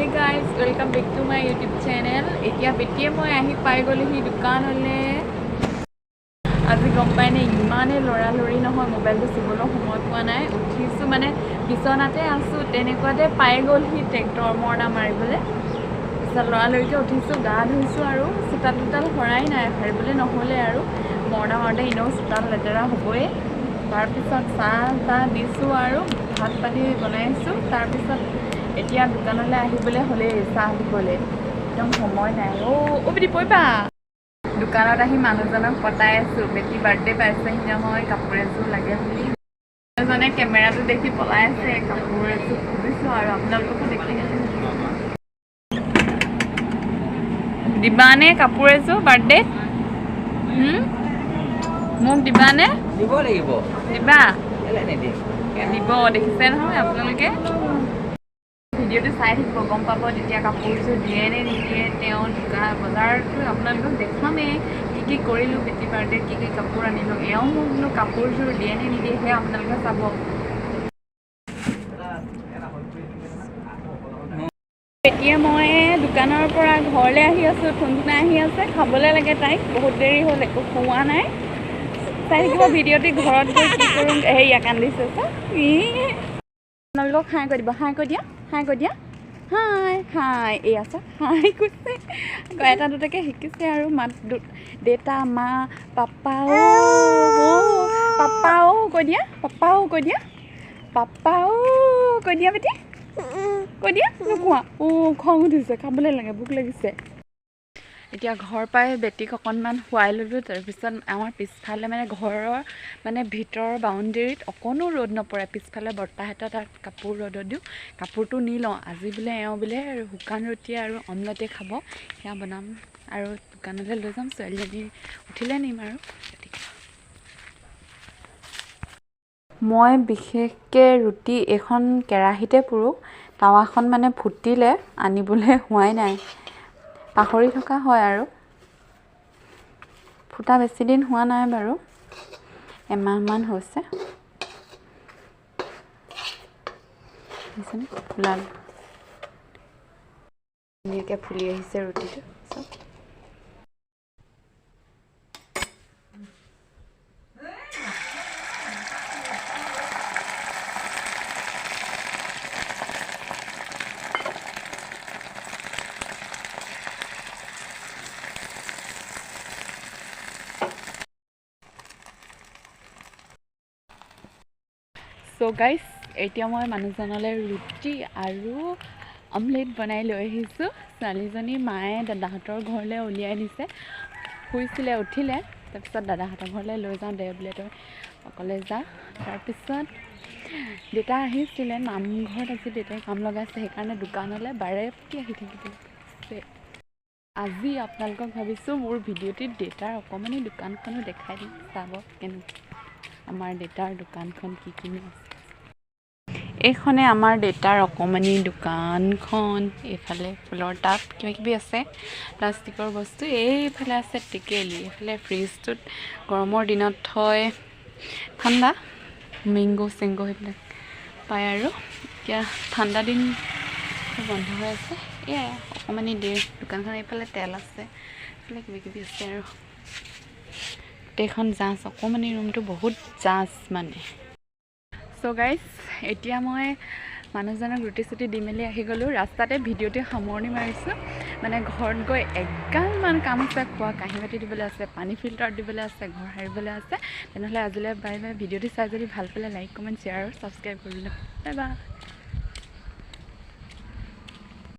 Hey guys, welcome back to my YouTube channel. এতিয়া বেটিয়ে মই আহি পাই গ'লোহি দোকানলৈ। আজি গম পাই নে ইমানে লৰালৰি নহয় মোবাইলটো চুবলৈ সময় পোৱা নাই। উঠিছোঁ মানে বিচনাতে আছোঁ তেনেকুৱাতে পাই গ'লহি ট্ৰেক্টৰ মৰণা মাৰিবলৈ। পিছত লৰালৰিকৈ উঠিছোঁ, গা ধুইছোঁ আৰু চোতাল তোতাল সৰাই নাই, সাৰিবলৈ নহ'লে আৰু মৰণা মাৰোঁতে এনেও চোতাল লেতেৰা হ'বই। তাৰপিছত চাহ দিছোঁ আৰু ভাত পানী বনাইছোঁ। তাৰপিছত এতিয়া দোকানলৈ আহিবলৈ হ'লেই চাহ দিবলৈ একদম সময় নাই। বেটি পৰিবা। দোকানত আহি মানুহজনক পতাই আছোঁ, বেটি বাৰ্থডে পাইছেহি নহয়, কাপোৰ এযোৰ লাগে বুলি। মানুহজনে কেমেৰাটো দেখি পলাই আছে, কাপোৰ এযোৰ খুজিছোঁ আৰু আপোনালোককো দেখি দিবানে কাপোৰ এযোৰ বাৰ্থডে? মোক দিবানে? দিব লাগিব। দিবা? দিব, দেখিছে নহয় আপোনালোকে। ভিডিঅ'টো চাই থাকিব, গম পাব তেতিয়া কাপোৰযোৰ দিয়ে নে নিদিয়ে। তেওঁ বজাৰটো আপোনালোকক দেখামেই কি কৰিলোঁ বেটি বাৰ্থডে, কি কাপোৰ আনিলোঁ। এওঁ মোক বোলো কাপোৰযোৰ দিয়ে নে নিদিয়ে সেয়া আপোনালোকে চাব। এতিয়া মই দোকানৰ পৰা ঘৰলৈ আহি আছোঁ, থুনথুনাই আহি আছে, খাবলৈ লাগে তাইক। বহুত দেৰি হ'ল, একো খোৱা নাই। চাই থাকিব ভিডিঅ'টি, ঘৰত গৈ কি কৰোঁ। হেৰিয়া কান্দিছে আপোনালোকক হাই কৈ দিব, হাই কৈ দিয়া, হাই কৈ দিয়া, হাই হাই। এই আছে হাই কৈছে, এটা দুটাকৈ শিকিছে আৰু মাত। দেউতা, মা, পাপাও পাপাও কৈ দিয়া, পাপাও কৈ দিয়া, পাপাও কৈ দিয়া বেটি, কৈ দিয়া। নোখোৱা? খং উঠিছে, খাবলৈ লাগে, ভোক লাগিছে। এতিয়া ঘৰ পাই বেটিক অকণমান শুৱাই ল'লোঁ। তাৰপিছত আমাৰ পিছফালে মানে ঘৰৰ মানে ভিতৰৰ বাউণ্ডেৰীত অকণো ৰ'দ নপৰে। পিছফালে বৰ্তাহঁতৰ তাত কাপোৰ ৰ'দত দিওঁ, কাপোৰটো নি লওঁ। আজি বোলে এওঁ বোলে শুকান ৰুটি আৰু অমলেটে খাব, সেয়া বনাম আৰু দোকানলৈ লৈ যাম। ছোৱালীজনী উঠিলে নিম আৰু। মই বিশেষকৈ ৰুটি এইখন কেৰাহীতে পুৰোঁ, টাৱাখন মানে ফুটিলে আনিবলৈ হোৱাই নাই, পাহৰি থকা হয় আৰু। ফুটা বেছি দিন হোৱা নাই বাৰু, এমাহমান হৈছে। ওলাল ধুনীয়াকৈ ফুলি আহিছে ৰুটিটো। চ' গাইজ, এতিয়া মই মানুহজনলৈ ৰুটি আৰু অমলেট বনাই লৈ আহিছোঁ। ছোৱালীজনী মায়ে দাদাহঁতৰ ঘৰলৈ উলিয়াই নিছে, শুইছিলে উঠিলে। তাৰপিছত দাদাহঁতৰ ঘৰলৈ লৈ যাওঁ দে বোলে, তই অকলে যা। তাৰপিছত দেউতা আহিছিলে নামঘৰত, আজি দেউতাই কাম লগাইছে, সেইকাৰণে দোকানলৈ বাৰে প্ৰতি আহি থাকিব। আজি আপোনালোকক ভাবিছোঁ মোৰ ভিডিঅ'টিত দেউতাৰ অকণমানি দোকানখনো দেখাই দিম, চাব কেনেকৈ আমাৰ দেউতাৰ দোকানখন কি আছে। এইখনে আমাৰ দেউতাৰ অকণমানি দোকানখন। এইফালে ফুলৰ টাব কিবাকিবি আছে, প্লাষ্টিকৰ বস্তু। এইফালে আছে টেকেলি, এইফালে ফ্ৰিজটোত গৰমৰ দিনত থয় ঠাণ্ডা, মেংগ' চেংগ' সেইবিলাক পায় আৰু। এতিয়া ঠাণ্ডা দিন বন্ধ হৈ আছে। এয়াই অকণমানি দোকানখন। এইফালে তেল আছে, এইফালে কিবাকিবি আছে আৰু। গোটেইখন জাঁচ, অকণমানি ৰুমটো বহুত জাঁচ মানে। চ' গাইজ, এতিয়া মই মানুহজনক ৰুটি চুটি দি মেলি আহি গ'লোঁ। ৰাস্তাতে ভিডিঅ'টো সামৰণি মাৰিছোঁ। মানে ঘৰত গৈ এগালমান কাম আছে, খোৱা কাঁহী বাতি দিবলৈ আছে, পানী ফিল্টাৰ দিবলৈ আছে, ঘৰ সাৰিবলৈ আছে। তেনেহ'লে আজিলৈ বাই বাই। ভিডিঅ'টো চাই যদি ভাল পালে লাইক, কমেণ্ট, শ্বেয়াৰ আৰু ছাবস্ক্ৰাইব কৰিবলৈ। Bye bye.